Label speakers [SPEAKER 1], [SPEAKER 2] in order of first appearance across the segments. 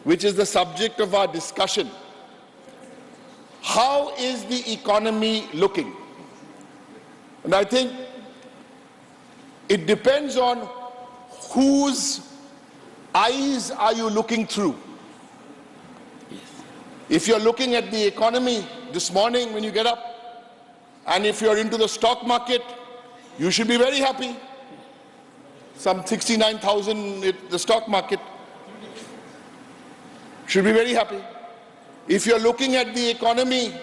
[SPEAKER 1] which is the subject of our discussion. How is the economy looking? And I think it depends on whose eyes are you looking through. If you're looking at the economy this morning when you get up, and if you're into the stock market, you should be very happy. Some 69,000 at the stock market. Should be very happy. If you're looking at the economy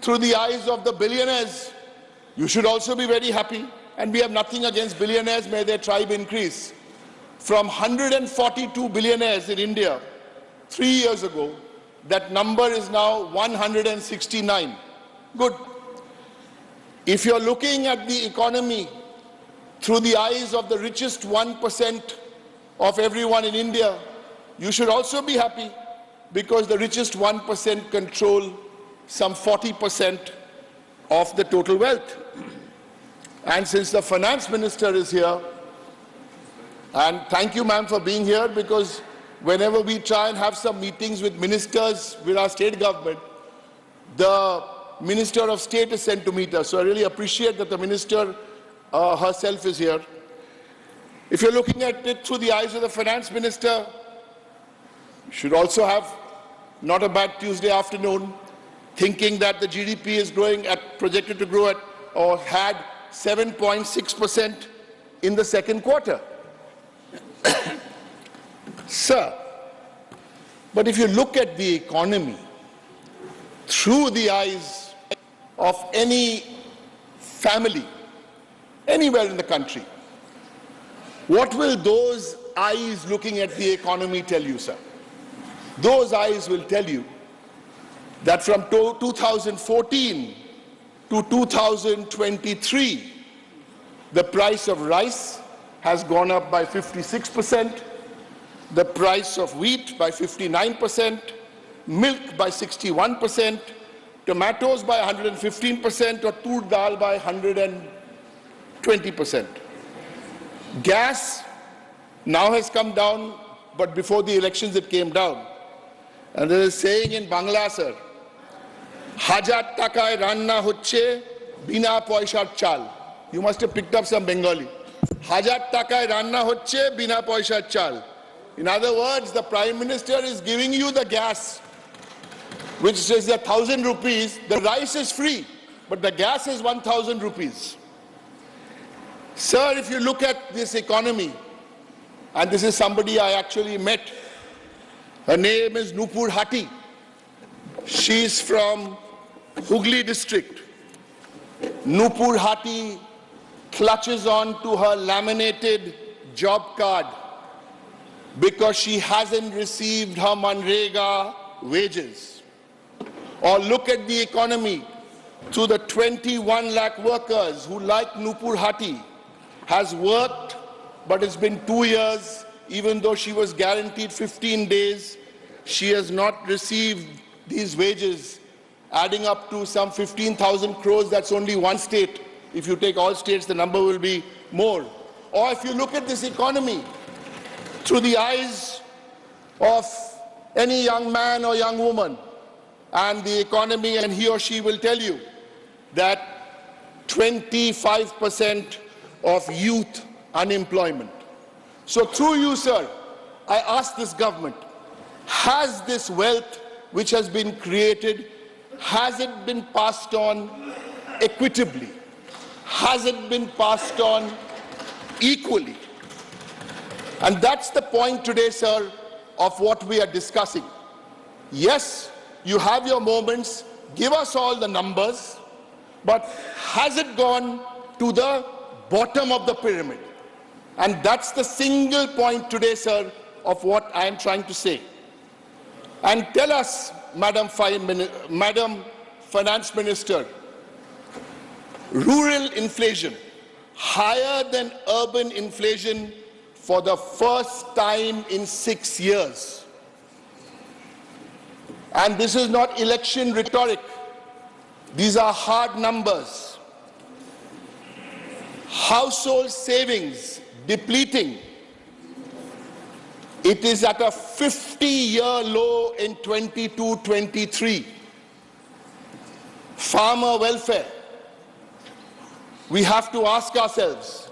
[SPEAKER 1] through the eyes of the billionaires, you should also be very happy. And we have nothing against billionaires, may their tribe increase. From 142 billionaires in India 3 years ago, that number is now 169. Good. If you're looking at the economy through the eyes of the richest 1% of everyone in India, you should also be happy, because the richest 1% control some 40% of the total wealth. And since the finance minister is here, and thank you, ma'am, for being here, because whenever we try and have some meetings with ministers with our state government, the Minister of State is sent to meet us. So I really appreciate that the minister herself is here. If you're looking at it through the eyes of the finance minister, you should also have not a bad Tuesday afternoon, thinking that the GDP is projected to grow at, or had 7.6% in the second quarter. Sir, but if you look at the economy through the eyes of any family anywhere in the country, what will those eyes looking at the economy tell you, sir? Those eyes will tell you that from 2014 to 2023, the price of rice has gone up by 56%, the price of wheat by 59%, milk by 61%, tomatoes by 115%, or tur dal by 120%. Gas now has come down, but before the elections it came down. And there is a saying in Bangla, sir, Hajar takai ranna hocche bina poishar chal. You must have picked up some Bengali. Hajar takai ranna hocche bina poishar chal. In other words, the Prime Minister is giving you the gas, which is 1,000 rupees. The rice is free, but the gas is 1,000 rupees. Sir, if you look at this economy, and this is somebody I actually met, her name is Nupur Hati. She's from Hooghly district. Nupur Hati clutches on to her laminated job card because she hasn't received her Manrega wages. Or look at the economy through the 21 lakh workers who, like Nupur Hati, has worked, but it's been 2 years, even though she was guaranteed 15 days, she has not received these wages, adding up to some 15,000 crores. That's only one state. If you take all states, the number will be more. Or if you look at this economy through the eyes of any young man or young woman, and the economy, and he or she will tell you that 25% of youth unemployment. So through you, sir, I ask this government, has this wealth which has been created, has it been passed on equitably? Has it been passed on equally? And that's the point today, sir, of what we are discussing. Yes, you have your moments, give us all the numbers, but has it gone to the bottom of the pyramid? And that's the single point today, sir, of what I am trying to say. And tell us, Madam Finance Minister, rural inflation higher than urban inflation for the first time in 6 years. And this is not election rhetoric. These are hard numbers. Household savings depleting. It is at a 50-year low in 22-23. Farmer welfare. We have to ask ourselves,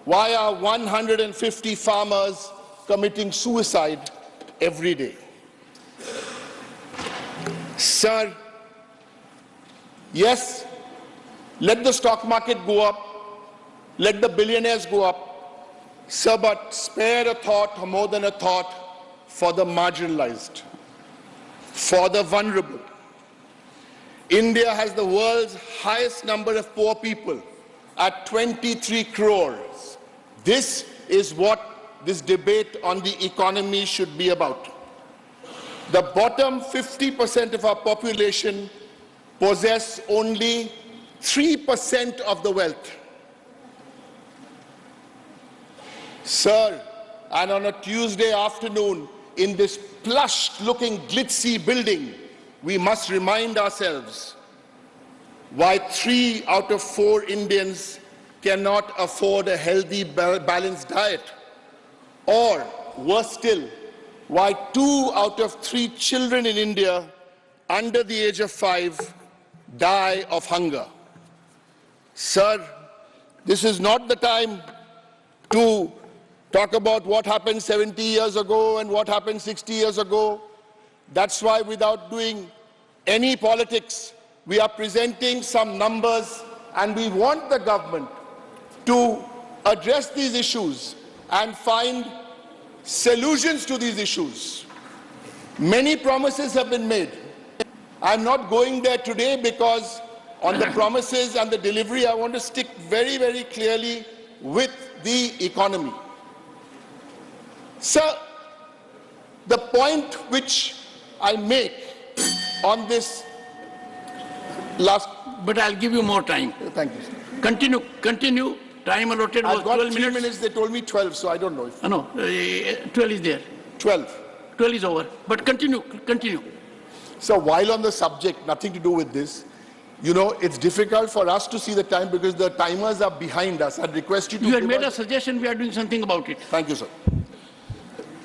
[SPEAKER 1] why are 150 farmers committing suicide every day? Sir, yes, let the stock market go up, let the billionaires go up, sir, but spare a thought, or more than a thought, for the marginalized, for the vulnerable. India has the world's highest number of poor people at 23 crores. This is what this debate on the economy should be about. The bottom 50% of our population possess only 3% of the wealth. Sir, and on a Tuesday afternoon in this plush-looking glitzy building, we must remind ourselves why 3 out of 4 Indians cannot afford a healthy, balanced diet. Or, worse still, why 2 out of 3 children in India under the age of 5 die of hunger. Sir, this is not the time to talk about what happened 70 years ago and what happened 60 years ago. That's why, without doing any politics, we are presenting some numbers, and we want the government to address these issues and find solutions to these issues. Many promises have been made. I'm not going there today because on the promises and the delivery, I want to stick very, very clearly with the economy. Sir, the point which I make on this last...
[SPEAKER 2] But I'll give you more time.
[SPEAKER 1] Thank you, sir.
[SPEAKER 2] Continue. Time allotted was 12 minutes.
[SPEAKER 1] 3 minutes. They told me 12, so I don't know. If...
[SPEAKER 2] No, 12 is there.
[SPEAKER 1] 12.
[SPEAKER 2] 12 is over. But continue.
[SPEAKER 1] So while on the subject, nothing to do with this, you know, it's difficult for us to see the time because the timers are behind us. I'd request you to...
[SPEAKER 2] You had made a suggestion. We are doing something about it.
[SPEAKER 1] Thank you, sir.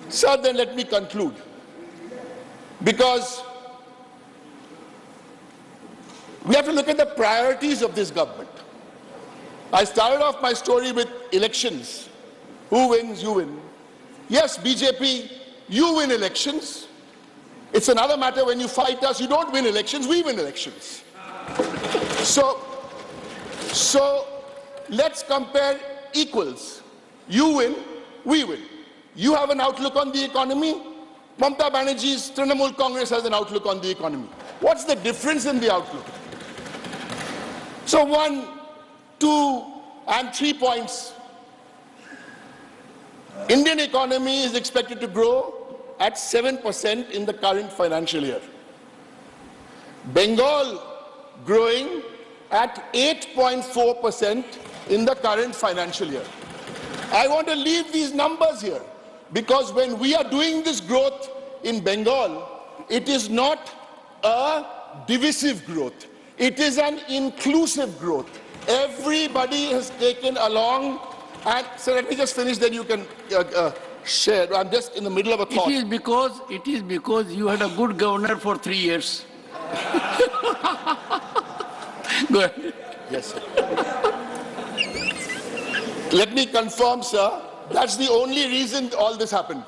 [SPEAKER 1] Sir, then let me conclude. Because we have to look at the priorities of this government. I started off my story with elections. Who wins? You win. Yes, BJP, you win elections. It's another matter when you fight us, you don't win elections, we win elections. So let's compare equals. You win, we win. You have an outlook on the economy. Mamata Banerjee's Trinamool Congress has an outlook on the economy. What's the difference in the outlook? So 1, 2, and 3 points. Indian economy is expected to grow at 7% in the current financial year. Bengal growing at 8.4% in the current financial year. I want to leave these numbers here because when we are doing this growth in Bengal, it is not a divisive growth. It is an inclusive growth. Everybody has taken along, and so let me just finish, then you can share. I'm just in the middle of a thought.
[SPEAKER 2] It is because you had a good governor for 3 years. Go ahead.
[SPEAKER 1] Yes, sir. Let me confirm, sir, that's the only reason all this happened.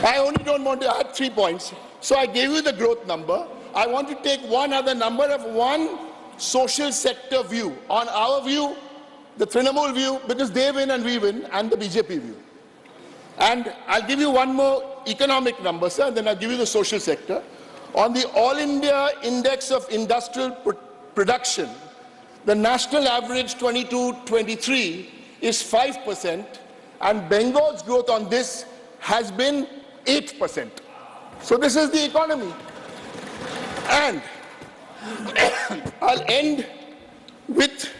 [SPEAKER 1] I only don't want to add 3 points. So I gave you the growth number. I want to take one other number of one social sector view. On our view, the Trinamool view, because they win and we win, and the BJP view. And I'll give you one more economic number, sir, and then I'll give you the social sector. On the All India Index of Industrial Production, the national average 22-23 is 5%, and Bengal's growth on this has been 8%. So this is the economy. And I'll end with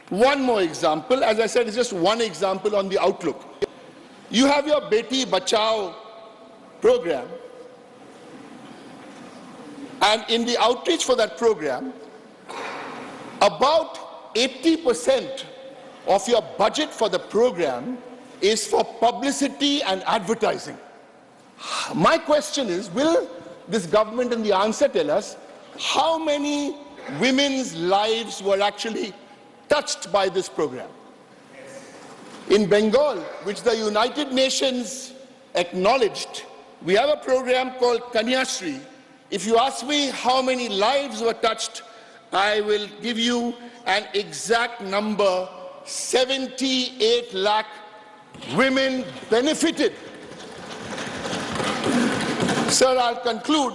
[SPEAKER 1] one more example. As I said, it's just one example on the outlook. You have your Beti Bachao program, and in the outreach for that program, about 80% of your budget for the program is for publicity and advertising. My question is, will this government and the answer tell us how many women's lives were actually touched by this program? In Bengal, which the United Nations acknowledged, we have a program called Kanyashree. If you ask me how many lives were touched, I will give you an exact number. 78 lakh women benefited. Sir, I'll conclude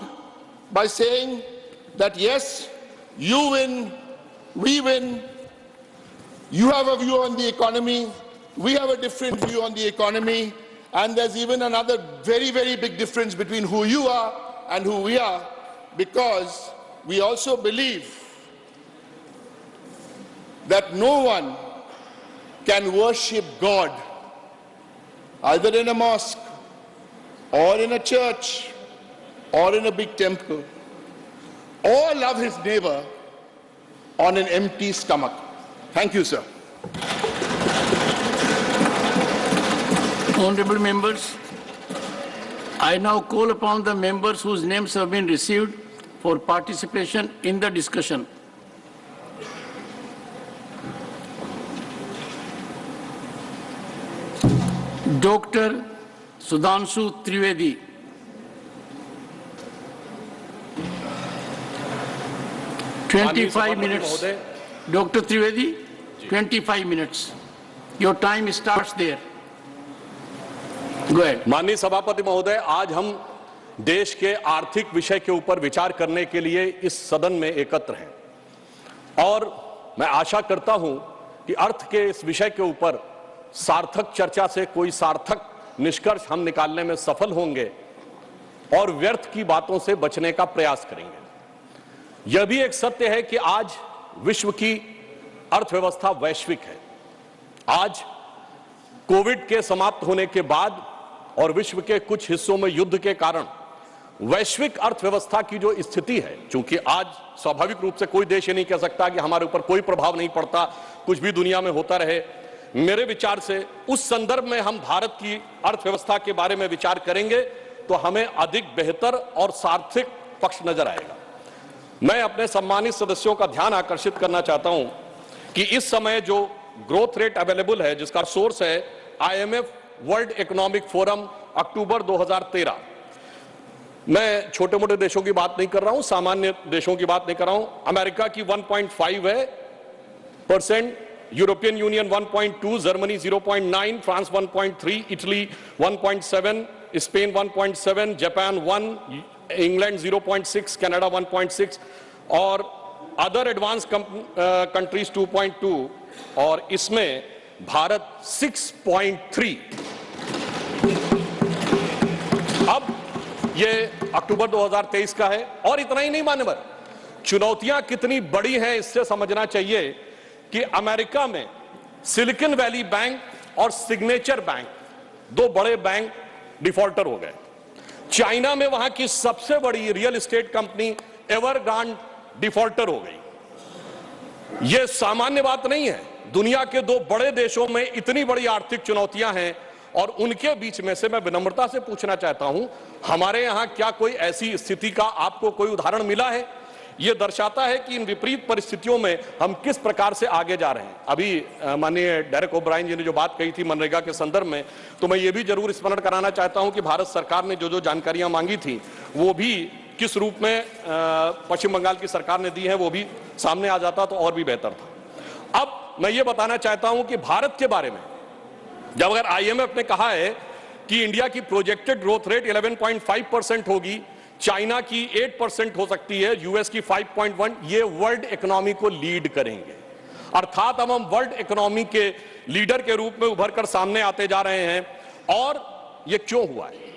[SPEAKER 1] by saying that yes, you win, we win. You have a view on the economy, we have a different view on the economy, and there's even another very, very big difference between who you are and who we are, because we also believe that no one can worship God either in a mosque or in a church or in a big temple, or love his neighbor on an empty stomach. Thank you, sir.
[SPEAKER 2] Honorable members, I now call upon the members whose names have been received for participation in the discussion. Dr. Sudhanshu Trivedi. (25 minutes). Dr. Trivedi, 25 minutes. Your time starts there. Go ahead.
[SPEAKER 3] माननीय सभापति महोदय, आज हम देश के आर्थिक विषय के ऊपर विचार करने के लिए इस सदन में एकत्र हैं और मैं आशा करता हूं कि अर्थ के इस विषय के ऊपर सार्थक चर्चा से कोई सार्थक निष्कर्ष हम निकालने में सफल होंगे और व्यर्थ की बातों से बचने का प्रयास करेंगे। यह भी एक सत्य है कि आज विश्व की अर्थव्यवस्था वैश्विक है। आज कोविड के समाप्त होने के बाद और विश्व के कुछ हिस्सों में युद्ध के कारण वैश्विक अर्थव्यवस्था की जो स्थिति है, चूंकि आज स्वाभाविक रूप से कोई देश ये नहीं कह सकता कि हमारे ऊपर कोई प्रभाव नहीं पड़ता, कुछ भी दुनिया में होता रहे। मेरे विचार से उस संदर्भ में हम भारत की अर्थव्यवस्था के बारे में विचार करेंगे तो हमें अधिक बेहतर और सार्थक पक्ष नजर आएगा। मैं अपने सम्मानित सदस्यों का ध्यान आकर्षित करना चाहता हूं कि इस समय जो ग्रोथ रेट अवेलेबल है, जिसका सोर्स है IMF वर्ल्ड इकोनॉमिक फोरम अक्टूबर 2013। मैं छोटे मोटे देशों की बात नहीं कर रहा हूं, सामान्य देशों की बात नहीं कर रहा हूं। अमेरिका की 1.5 है %, European union 1.2, Germany 0.9, France 1.3, Italy 1.7, Spain 1.7, Japan 1, England 0.6, Canada 1.6 और अदर एडवांस कंट्रीज 2.2 और इसमें भारत 6.3। अब ये अक्टूबर 2023 का है और इतना ही नहीं मान्यवर, चुनौतियां कितनी बड़ी हैं इससे समझना चाहिए कि अमेरिका में सिलिकॉन वैली बैंक और सिग्नेचर बैंक, दो बड़े बैंक डिफॉल्टर हो गए। चाइना में वहां की सबसे बड़ी रियल एस्टेट कंपनी एवरग्रांड डिफॉल्टर हो गई। यह सामान्य बात नहीं है। दुनिया के दो बड़े देशों में इतनी बड़ी आर्थिक चुनौतियां हैं और उनके बीच में से मैं विनम्रता से पूछना चाहता हूं, हमारे यहां क्या कोई ऐसी स्थिति का आपको कोई उदाहरण मिला है? यह दर्शाता है कि इन विपरीत परिस्थितियों में हम किस प्रकार से आगे जा रहे हैं। अभी माननीय डेरेक ओब्रायन जी ने जो बात कही थी मनरेगा के संदर्भ में, तो मैं ये भी जरूर स्मरण कराना चाहता हूं कि भारत सरकार ने जो जो जानकारियां मांगी थी वो भी किस रूप में पश्चिम बंगाल की सरकार ने दी है वो भी सामने आ जाता तो और भी बेहतर था। अब मैं ये बताना चाहता हूं कि भारत के बारे में जब अगर IMF ने कहा है कि इंडिया की प्रोजेक्टेड ग्रोथ रेट 11.5% होगी, चाइना की 8% हो सकती है, यूएस की 5.1, ये वर्ल्ड इकोनॉमी को लीड करेंगे। अर्थात अब हम वर्ल्ड इकोनॉमी के लीडर के रूप में उभर कर सामने आते जा रहे हैं। और ये क्यों हुआ है?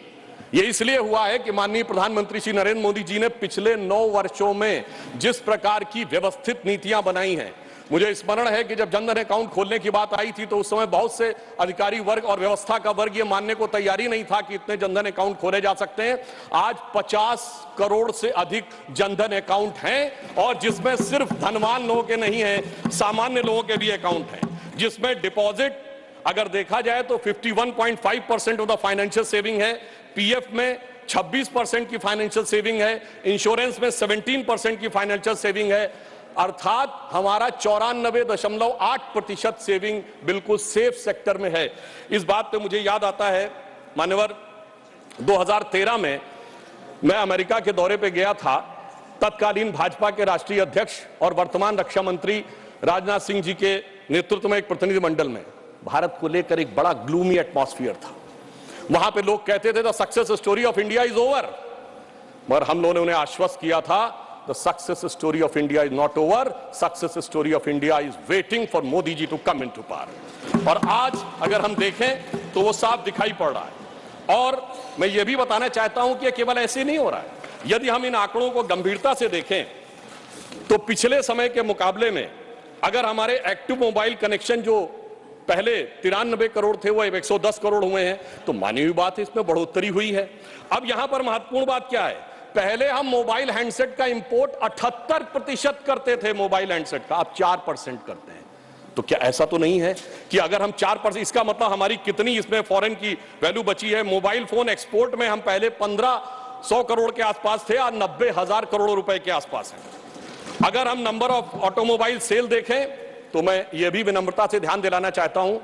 [SPEAKER 3] ये इसलिए हुआ है कि माननीय प्रधानमंत्री श्री नरेंद्र मोदी जी ने पिछले 9 वर्षों में जिस प्रकार की व्यवस्थित नीतियां बनाई हैं। मुझे स्मरण है कि जब जनधन अकाउंट खोलने की बात आई थी तो उस समय बहुत से अधिकारी वर्ग और व्यवस्था का वर्ग ये मानने को तैयारी नहीं था कि इतने जनधन अकाउंट खोले जा सकते हैं। आज 50 करोड़ से अधिक जनधन अकाउंट हैं और जिसमें सिर्फ धनवान लोगों के नहीं है, सामान्य लोगों के भी अकाउंट हैं। जिसमें डिपॉजिट अगर देखा जाए तो 51.5% ऑफ द फाइनेंशियल सेविंग है, पीएफ में 26% की फाइनेंशियल सेविंग है, इंश्योरेंस में 17% की फाइनेंशियल सेविंग है, अर्थात हमारा 94.8% सेविंग बिल्कुल सेफ सेक्टर में है। इस बात पे मुझे याद आता है मान्यवर 2013 में मैं अमेरिका के दौरे पे गया था। तत्कालीन भाजपा के राष्ट्रीय अध्यक्ष और वर्तमान रक्षा मंत्री राजनाथ सिंह जी के नेतृत्व में एक प्रतिनिधिमंडल में भारत को लेकर एक बड़ा ग्लूमी एटमॉस्फेयर था। वहां पे लोग कहते थे the success story of India is over, मगर हम लोगों ने उन्हें आश्वस्त किया था the success story of India is not over, success story of India is waiting for Modi ji to come into power. और आज अगर हम देखें तो वो साफ दिखाई पड़ रहा है। और मैं ये भी बताना चाहता हूं कि केवल ऐसे नहीं हो रहा है। यदि हम इन आंकड़ों को गंभीरता से देखें तो पिछले समय के मुकाबले में अगर हमारे एक्टिव मोबाइल कनेक्शन जो पहले 93 करोड़ थे वो 110 करोड़ हुए हैं, तो मानी हुई बात है, इसमें बढ़ोतरी हुई है। अब यहां पर महत्वपूर्ण बात क्या है, पहले हम मोबाइल हैंडसेट का इंपोर्ट 78% करते थे मोबाइल हैंडसेट का, अब 4% करते हैं। तो क्या ऐसा तो नहीं है कि अगर हम 4%, इसका मतलब हमारी कितनी इसमें फॉरेन की वैल्यू बची है। मोबाइल फोन एक्सपोर्ट में हम पहले 1500 करोड़ के आसपास थे, आज 90,000 करोड़ रुपए के आसपास है। अगर हम नंबर ऑफ ऑटोमोबाइल सेल देखें तो मैं ये भी विनम्रता से ध्यान दिलाना चाहता हूं,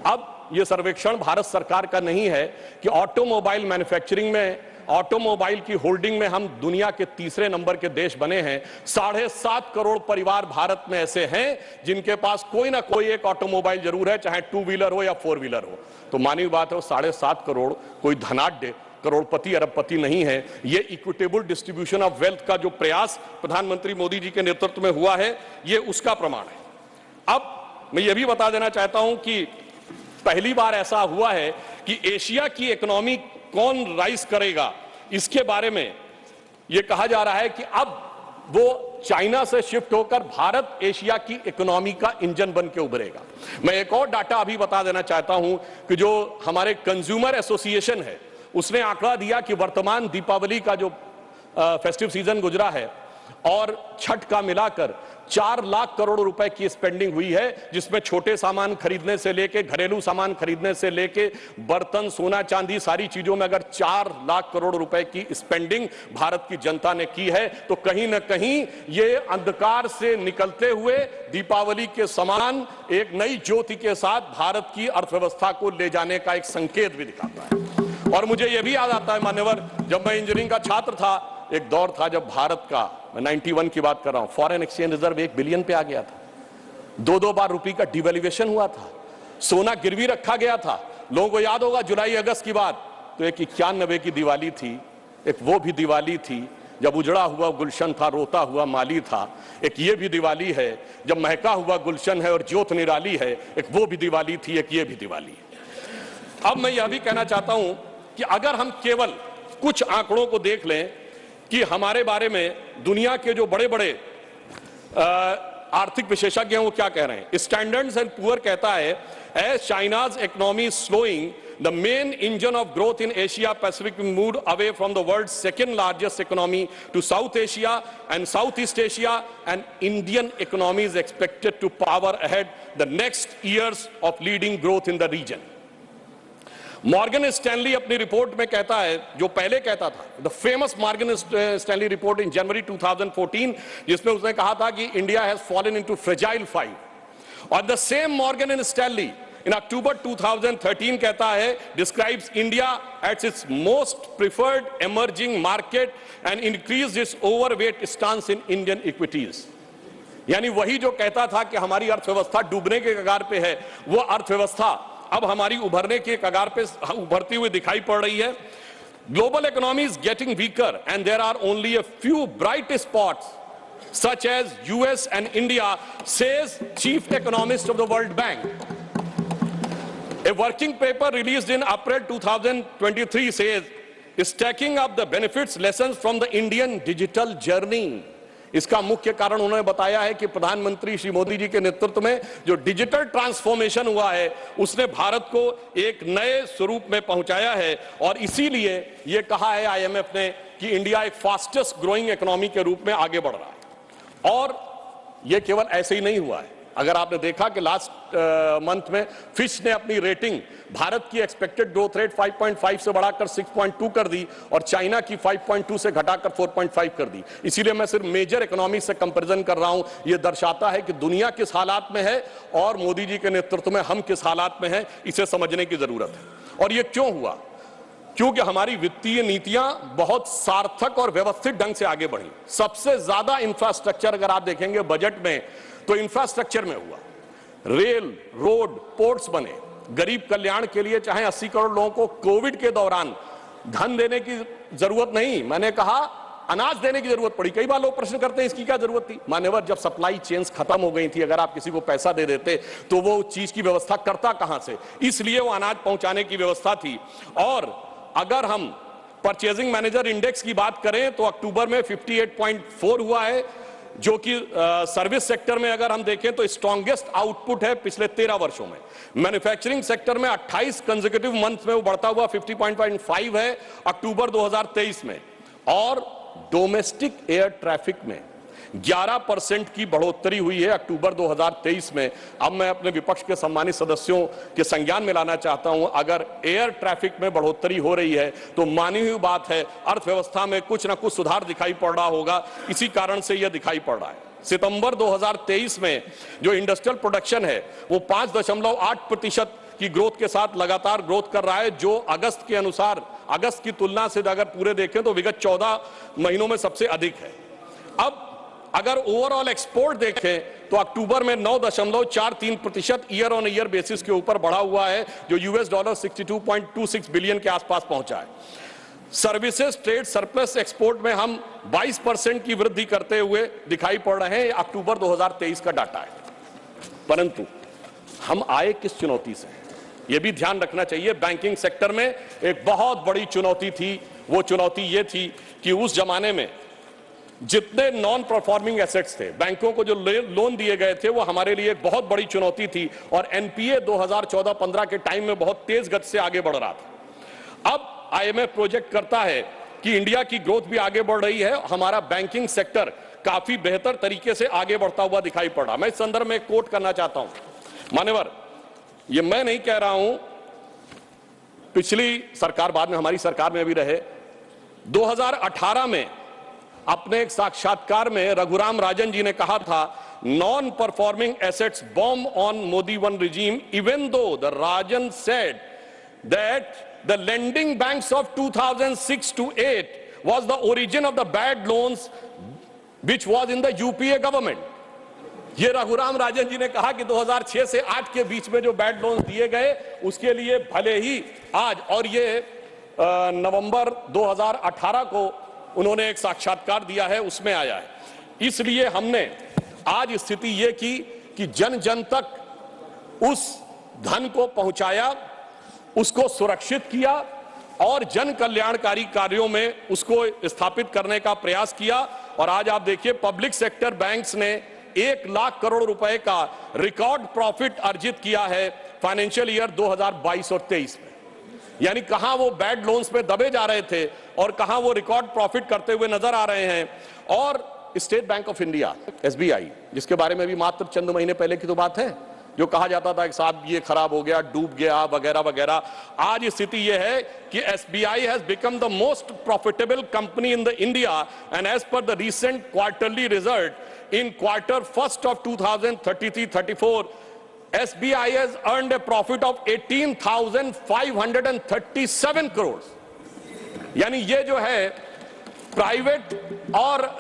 [SPEAKER 3] अब ये सर्वेक्षण भारत सरकार का नहीं है कि ऑटोमोबाइल मैन्युफैक्चरिंग में, ऑटोमोबाइल की होल्डिंग में हम दुनिया के तीसरे नंबर के देश बने हैं। 7.5 करोड़ परिवार भारत में ऐसे हैं जिनके पास कोई ना कोई एक ऑटोमोबाइल जरूर है, चाहे 2 व्हीलर हो या 4 व्हीलर हो। तो मानी बात है, 7.5 करोड़ कोई धनाढ्य करोड़पति अरबपति नहीं है। ये इक्विटेबल डिस्ट्रीब्यूशन ऑफ वेल्थ का जो प्रयास प्रधानमंत्री मोदी जी के नेतृत्व में हुआ है, ये उसका प्रमाण है। अब मैं ये भी बता देना चाहता हूं कि पहली बार ऐसा हुआ है कि एशिया की इकोनॉमी कौन राइज करेगा, इसके बारे में यह कहा जा रहा है कि अब वो चाइना से शिफ्ट होकर भारत एशिया की इकोनॉमी का इंजन बन के उभरेगा। मैं एक और डाटा अभी बता देना चाहता हूं कि जो हमारे कंज्यूमर एसोसिएशन है उसने आंकड़ा दिया कि वर्तमान दीपावली का जो फेस्टिव सीजन गुजरा है और छठ का मिलाकर 4 लाख करोड़ रुपए की स्पेंडिंग हुई है, जिसमें छोटे सामान खरीदने से लेके, घरेलू सामान खरीदने से लेके, बर्तन, सोना चांदी, सारी चीजों में अगर 4 लाख करोड़ रुपए की स्पेंडिंग भारत की जनता ने की है, तो कहीं ना कहीं ये अंधकार से निकलते हुए दीपावली के समान एक नई ज्योति के साथ भारत की अर्थव्यवस्था को ले जाने का एक संकेत भी दिखाता है। और मुझे यह भी याद आता है मान्यवर, जब मैं इंजीनियरिंग का छात्र था, एक दौर था जब भारत का, मैं 91 की बात कर रहा हूं, फॉरेन एक्सचेंज रिजर्व 1 बिलियन पे आ गया था। 2 बार रुपये का डिवैल्यूएशन हुआ था, सोना गिरवी रखा गया था। लोगों को याद होगा जुलाई अगस्त की बात, तो एक 91 की दिवाली थी, एक वो भी दिवाली थी जब उजड़ा हुआ गुलशन था, रोता हुआ माली था। एक ये भी दिवाली है जब महका हुआ गुलशन है और ज्योत निराली है, एक वो भी दिवाली थी, एक ये भी दिवाली है। अब मैं यह भी कहना चाहता हूं कि अगर हम केवल कुछ आंकड़ों को देख लें कि हमारे बारे में दुनिया के जो बड़े बड़े आर्थिक विशेषज्ञ हैं वो क्या कह रहे हैं। स्टैंडर्ड्स एंड पुअर कहता है, as China's economy slowing, the main engine of growth in Asia Pacific move away from the world second largest economy to South Asia and South East Asia, and Indian economy is expected to power ahead the next years of leading growth in the region. Morgan Stanley अपनी report में कहता है, जो पहले कहता था, the famous Morgan Stanley report in January 2014, जिसमें उसने कहा था कि India has fallen into fragile 5। और the same Morgan and Stanley in October 2013 कहता है, describes India at its most preferred emerging market and increase its overweight stance in Indian equities. यानी वही जो कहता था कि हमारी अर्थव्यवस्था डूबने के कगार पे है, वो अर्थव्यवस्था अब हमारी उभरने के कगार पे उभरती हुई दिखाई पड़ रही है। Global economy is getting weaker and there are only a few bright spots such as US and India, says chief economist of the World Bank. A working paper released in April 2023 says, stacking up the benefits lessons from the Indian digital journey. इसका मुख्य कारण उन्होंने बताया है कि प्रधानमंत्री श्री मोदी जी के नेतृत्व में जो डिजिटल ट्रांसफॉर्मेशन हुआ है उसने भारत को एक नए स्वरूप में पहुंचाया है। और इसीलिए यह कहा है आईएमएफ ने कि इंडिया एक फास्टेस्ट ग्रोइंग इकोनॉमी के रूप में आगे बढ़ रहा है। और यह केवल ऐसे ही नहीं हुआ है, अगर आपने देखा कि लास्ट मंथ में फिश ने अपनी रेटिंग भारत की एक्सपेक्टेड ग्रोथ रेट 5.5 से बढ़ाकर 6.2 कर दी और चाइना की 5.2 से घटाकर 4.5 कर दी। इसीलिए मैं सिर्फ मेजर इकोनॉमी से कंपैरिजन कर रहा हूं। यह दर्शाता है कि दुनिया किस हालात में है और मोदी जी के नेतृत्व में हम किस हालात में हैं, इसे समझने की जरूरत है। और यह क्यों हुआ? क्योंकि हमारी वित्तीय नीतियां बहुत सार्थक और व्यवस्थित ढंग से आगे बढ़ी। सबसे ज्यादा इंफ्रास्ट्रक्चर अगर आप देखेंगे बजट में तो इंफ्रास्ट्रक्चर में हुआ। रेल, रोड, पोर्ट्स बने। गरीब कल्याण के लिए चाहे 80 करोड़ लोगों को कोविड के दौरान धन देने की जरूरत नहीं, मैंने कहा अनाज देने की जरूरत पड़ी। कई बार लोग प्रश्न करते हैं इसकी क्या जरूरत थी? मान्यवर, जब सप्लाई चेन्स खत्म हो गई थी, अगर आप किसी को पैसा दे देते तो वो चीज की व्यवस्था करता कहां से? इसलिए वो अनाज पहुंचाने की व्यवस्था थी। और अगर हम परचेजिंग मैनेजर इंडेक्स की बात करें तो अक्टूबर में 58.4 हुआ है, जो कि सर्विस सेक्टर में अगर हम देखें तो स्ट्रॉन्गेस्ट आउटपुट है पिछले 13 वर्षों में। मैन्युफैक्चरिंग सेक्टर में 28 कंसेक्यूटिव मंथ में वो बढ़ता हुआ 50.5 है अक्टूबर 2023 में। और डोमेस्टिक एयर ट्रैफिक में 11% की बढ़ोतरी हुई है अक्टूबर 2023 में। अब मैं अपने विपक्ष के सम्मानित सदस्यों के संज्ञान में लाना चाहता हूं, अगर एयर ट्रैफिक में बढ़ोतरी हो रही है तो मानी हुई बात है अर्थव्यवस्था में कुछ ना कुछ सुधार दिखाई पड़ रहा होगा। इसी कारण से यह दिखाई पड़ रहा है। सितंबर 2023 में जो इंडस्ट्रियल प्रोडक्शन है वो 5.8% की ग्रोथ के साथ लगातार ग्रोथ कर रहा है, जो अगस्त के अनुसार, अगस्त की तुलना से अगर पूरे देखें तो विगत 14 महीनों में सबसे अधिक है। अब अगर ओवरऑल एक्सपोर्ट देखें तो अक्टूबर में 9.43% ईयर ऑन ईयर बेसिस के ऊपर बढ़ा हुआ है, जो $62.26 बिलियन के आसपास पहुंचा है। सर्विसेज ट्रेड सरप्लस एक्सपोर्ट में हम 22% की वृद्धि करते हुए दिखाई पड़ रहे हैं। अक्टूबर 2023 का डाटा है। परंतु हम आए किस चुनौती से, यह भी ध्यान रखना चाहिए। बैंकिंग सेक्टर में एक बहुत बड़ी चुनौती थी। वो चुनौती यह थी कि उस जमाने में जितने नॉन परफॉर्मिंग एसेट्स थे, बैंकों को जो लोन दिए गए थे, वो हमारे लिए एक बहुत बड़ी चुनौती थी। और एनपीए 2014-15 के टाइम में बहुत तेज गति से आगे बढ़ रहा था। अब आईएमएफ प्रोजेक्ट करता है कि इंडिया की ग्रोथ भी आगे बढ़ रही है, हमारा बैंकिंग सेक्टर काफी बेहतर तरीके से आगे बढ़ता हुआ दिखाई पड़ रहा। मैं इस संदर्भ में एक कोट करना चाहता हूं। मान्यवर, ये मैं नहीं कह रहा हूं, पिछली सरकार, बाद में हमारी सरकार में भी रहे, 2018 में अपने एक साक्षात्कार में रघुराम राजन जी ने कहा था, non performing assets bomb on Modi one regime, even though the Rajan said that the lending banks of 2006 to 8 was the origin of the bad loans which was in the UPA government. ये रघुराम राजन जी ने कहा कि 2006 से 8 के बीच में जो bad loans दिए गए उसके लिए भले ही आज, और ये नवंबर 2018 को उन्होंने एक साक्षात्कार दिया है, उसमें आया है। इसलिए हमने आज स्थिति यह की कि जन जन तक उस धन को पहुंचाया, उसको सुरक्षित किया और जन कल्याणकारी कार्यों में उसको स्थापित करने का प्रयास किया। और आज आप देखिए पब्लिक सेक्टर बैंक्स ने 1 लाख करोड़ रुपए का रिकॉर्ड प्रॉफिट अर्जित किया है फाइनेंशियल ईयर 2022 और 23 में। यानी कहां वो बैड लोन्स में दबे जा रहे थे और कहां वो रिकॉर्ड प्रॉफिट करते हुए नजर आ रहे हैं। और state bank of India, SBI, जिसके बारे में भी मात्र चंद महीने पहले की तो बात है, जो कहा जाता था कि साहब ये खराब हो गया, डूब गया वगैरह वगैरह, आज स्थिति यह है कि SBI has become the most profitable company in the India and as per the recent quarterly result in quarter first of 2033-34 SBI has earned a profit of 18,537 crores। यानी ये जो है प्राइवेट और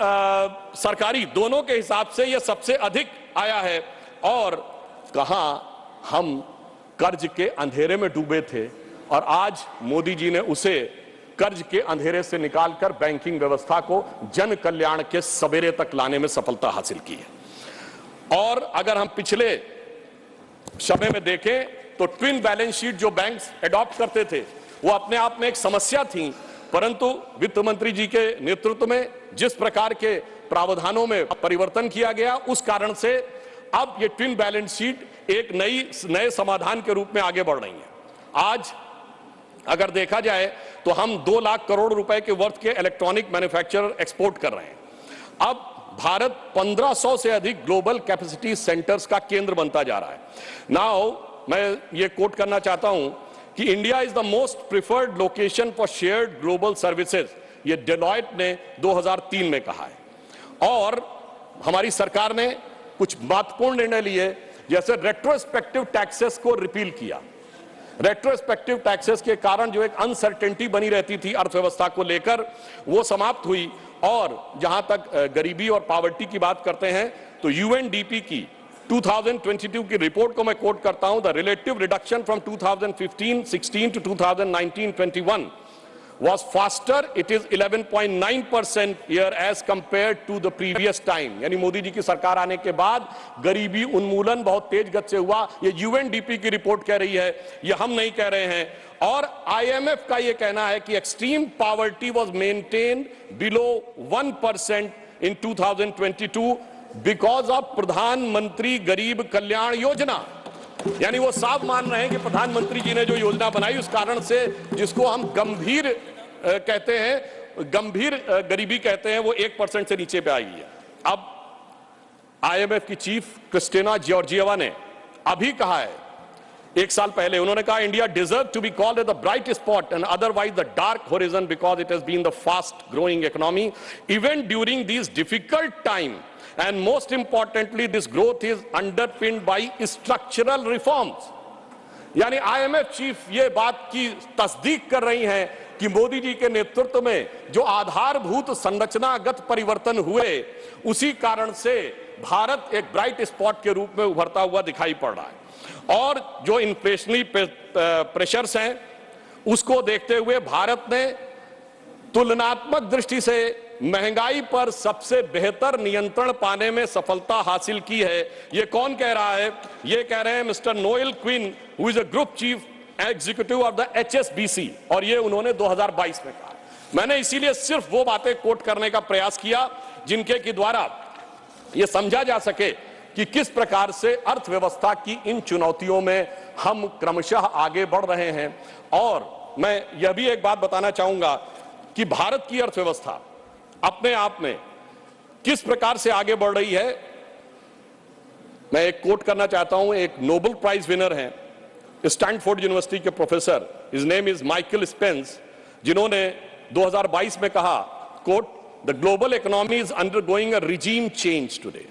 [SPEAKER 3] सरकारी दोनों के हिसाब से ये सबसे अधिक आया है। और कहां हम कर्ज के अंधेरे में डूबे थे और आज मोदी जी ने उसे कर्ज के अंधेरे से निकालकर बैंकिंग व्यवस्था को जन कल्याण के सवेरे तक लाने में सफलता हासिल की है। और अगर हम पिछले समय में देखें तो ट्विन बैलेंस शीट जो बैंक्स एडॉप्ट करते थे वो अपने आप में एक समस्या थी, परंतु वित्त मंत्री जी के नेतृत्व में जिस प्रकार के प्रावधानों में परिवर्तन किया गया उस कारण से अब ये ट्विन बैलेंस शीट एक नए समाधान के रूप में आगे बढ़ रही है। आज अगर देखा जाए तो हम 2 लाख करोड़ रुपए के वर्थ के इलेक्ट्रॉनिक मैन्युफैक्चरर एक्सपोर्ट कर रहे हैं। अब भारत 1500 से अधिक ग्लोबल कैपेसिटी सेंटर्स का केंद्र बनता जा रहा है। नाउ मैं ये कोट करना चाहता हूं कि India is the most preferred location for shared global services, ये डेलॉयट ने 2003 में कहा है। और हमारी सरकार ने कुछ महत्वपूर्ण निर्णय लिए, जैसे रेट्रोस्पेक्टिव टैक्सेस को रिपील किया। रेट्रोस्पेक्टिव टैक्सेस के कारण जो एक अनसर्टेनिटी बनी रहती थी अर्थव्यवस्था को लेकर, वो समाप्त हुई। और जहां तक गरीबी और पॉवर्टी की बात करते हैं तो यूएनडीपी की 2022 की रिपोर्ट को मैं कोट करता हूं, the relative reduction from 2015-16 to 2019-21 was faster. It is 11.9% year as compared to the previous time. यानी मोदी जी की सरकार आने के बाद गरीबी उन्मूलन बहुत तेज गति से हुआ। ये यूएनडीपी की रिपोर्ट कह रही है, ये हम नहीं कह रहे हैं। और आईएमएफ का ये कहना है कि extreme poverty was maintained below 1% in 2022 because of प्रधानमंत्री गरीब कल्याण योजना। यानी वो साफ मान रहे हैं कि प्रधानमंत्री जी ने जो योजना बनाई उस कारण से, जिसको हम गंभीर कहते हैं, गंभीर गरीबी कहते हैं, वो 1% से नीचे पे आई है। अब आईएमएफ की चीफ क्रिस्टिना जॉर्जिएवा ने अभी कहा है, एक साल पहले उन्होंने कहा, India deserve to be called the bright spot and otherwise the dark horizon because it has been the fast growing economy even during this difficult time. And most importantly, this growth is underpinned by structural reforms. यानी IMF chief ये बात की तस्दीक कर रही हैं कि मोदी जी के नेतृत्व में जो आधारभूत संरचनागत परिवर्तन हुए, उसी कारण से भारत एक ब्राइट स्पॉट के रूप में उभरता हुआ दिखाई पड़ रहा है। और जो इन्फ्लेशनरी प्रेशर्स हैं, उसको देखते हुए भारत ने तुलनात्मक दृष्टि से महंगाई पर सबसे बेहतर नियंत्रण पाने में सफलता हासिल की है। ये कौन कह रहा है? ये कह रहे हैं mister Noel Quinn, who is a group chief executive of the HSBC, और ये उन्होंने 2022 में कहा। मैंने इसीलिए सिर्फ वो बातें कोट करने का प्रयास किया जिनके के द्वारा ये समझा जा सके कि किस प्रकार से अर्थव्यवस्था की इन चुनौतियों में हम क्रमशः आगे बढ़ रहे हैं। और मैं यह भी एक बात बताना चाहूंगा कि भारत की अर्थव्यवस्था अपने आप में किस प्रकार से आगे बढ़ रही है। मैं एक कोट करना चाहता हूं, एक नोबेल प्राइज विनर हैं, स्टैनफोर्ड यूनिवर्सिटी के professor, his name is Michael Spence, जिन्होंने 2022 में कहा, quote, the global economy is undergoing a regime change today.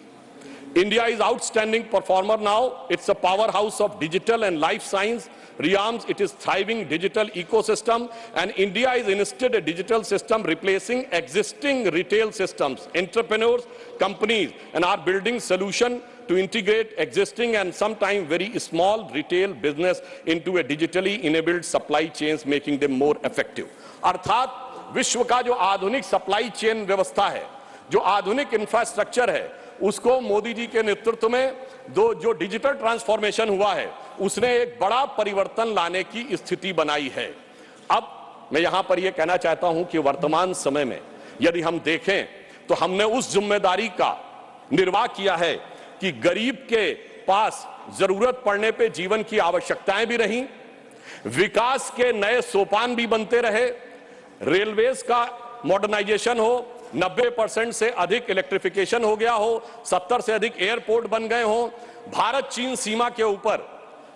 [SPEAKER 3] India is outstanding performer now. It's a powerhouse of digital and life science realms. It is thriving digital ecosystem, and India is instead a digital system replacing existing retail systems. Entrepreneurs, companies, and are building solution to integrate existing and sometimes very small retail business into a digitally enabled supply chains, making them more effective. अर्थात विश्व का जो आधुनिक supply chain व्यवस्था है, जो आधुनिक infrastructure है, उसको मोदी जी के नेतृत्व में जो डिजिटल ट्रांसफॉर्मेशन हुआ है, उसने एक बड़ा परिवर्तन लाने की स्थिति बनाई है। अब मैं यहां पर यह कहना चाहता हूं कि वर्तमान समय में यदि हम देखें तो हमने उस जिम्मेदारी का निर्वाह किया है कि गरीब के पास जरूरत पड़ने पे जीवन की आवश्यकताएं भी रहीं, विकास के नए सोपान भी बनते रहे, रेलवेज का मॉडर्नाइजेशन हो, 90% से अधिक इलेक्ट्रिफिकेशन हो गया हो, 70 से अधिक एयरपोर्ट बन गए हो, भारत चीन सीमा के ऊपर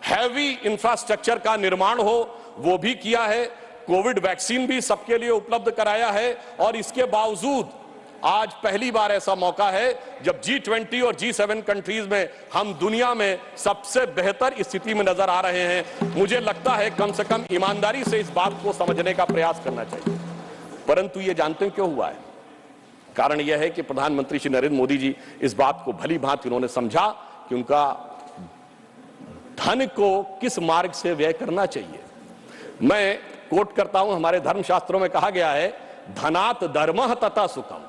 [SPEAKER 3] हैवी इंफ्रास्ट्रक्चर का निर्माण हो, वो भी किया है, कोविड वैक्सीन भी सबके लिए उपलब्ध कराया है। और इसके बावजूद आज पहली बार ऐसा मौका है जब G20 और G7 कंट्रीज में हम दुनिया में सबसे बेहतर स्थिति में नजर आ रहे हैं। मुझे लगता है कम से कम ईमानदारी से इस बात को समझने का प्रयास करना चाहिए। परंतु ये जानते हैं क्यों हुआ है? कारण यह है कि प्रधानमंत्री श्री नरेंद्र मोदी जी इस बात को भली भांति उन्होंने समझा कि उनका धन को किस मार्ग से व्यय करना चाहिए। मैं कोट करता हूं, हमारे धर्मशास्त्रों में कहा गया है, धनात् धर्मः तथा सुखम।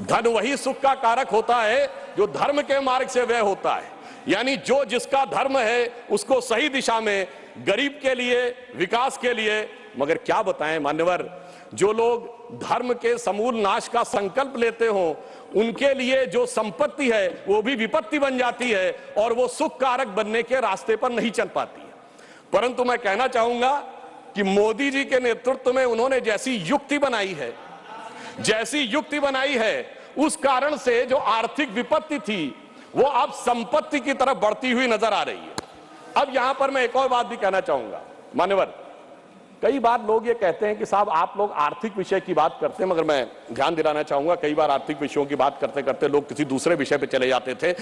[SPEAKER 3] धन वही सुख का कारक होता है जो धर्म के मार्ग से व्यय होता है। यानी जो जिसका धर्म है उसको सही दिशा में, गरीब के लिए, विकास के लिए। मगर क्या बताएं मान्यवर, जो लोग धर्म के समूल नाश का संकल्प लेते हो, उनके लिए जो संपत्ति है वो भी विपत्ति बन जाती है और वो सुख कारक बनने के रास्ते पर नहीं चल पाती है। परंतु मैं कहना चाहूंगा कि मोदी जी के नेतृत्व में उन्होंने जैसी युक्ति बनाई है उस कारण से जो आर्थिक विपत्ति थी वो अब संपत्ति की तरफ बढ़ती हुई नजर आ रही है। अब यहां पर मैं एक और बात भी कहना चाहूंगा, मान्यवर, कई बार लोग ये कहते हैं कि साहब आप लोग आर्थिक विषय की बात करते हैं, मगर मैं ध्यान दिलाना चाहूंगा कई बार आर्थिक विषयों की बात करते करते लोग किसी दूसरे विषय पे चले जाते थे।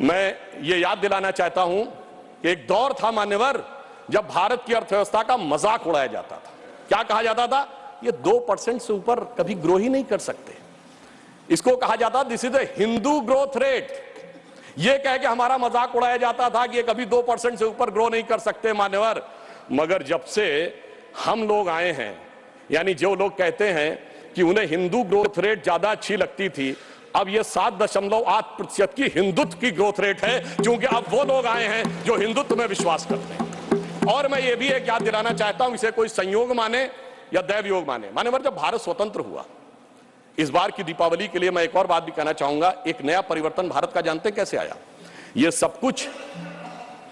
[SPEAKER 3] मैं ये याद दिलाना चाहता हूं कि एक दौर था मान्यवर जब भारत की अर्थव्यवस्था का मजाक उड़ाया जाता था। क्या कहा जाता था? ये 2% से ऊपर कभी ग्रो ही नहीं कर सकते। इसको कहा जाता this is a Hindu growth rate. ये कह के हमारा मजाक उड़ाया जाता था कि ये कभी 2% से ऊपर ग्रो नहीं कर सकते मान्यवर। मगर जब से हम लोग आए हैं, यानी जो लोग कहते हैं कि उन्हें हिंदू ग्रोथ रेट ज्यादा अच्छी लगती थी, अब ये 7.8% की हिंदुत्व की ग्रोथ रेट है, क्योंकि अब वो लोग आए हैं जो हिंदुत्व में विश्वास करते हैं। और मैं ये भी एक याद दिलाना चाहता हूं, इसे कोई संयोग माने या दैव योग माने, मान्यवर, जब भारत स्वतंत्र हुआ इस बार की दीपावली के लिए मैं एक और बात भी कहना चाहूंगा। एक नया परिवर्तन भारत का जानते कैसे आया? यह सब कुछ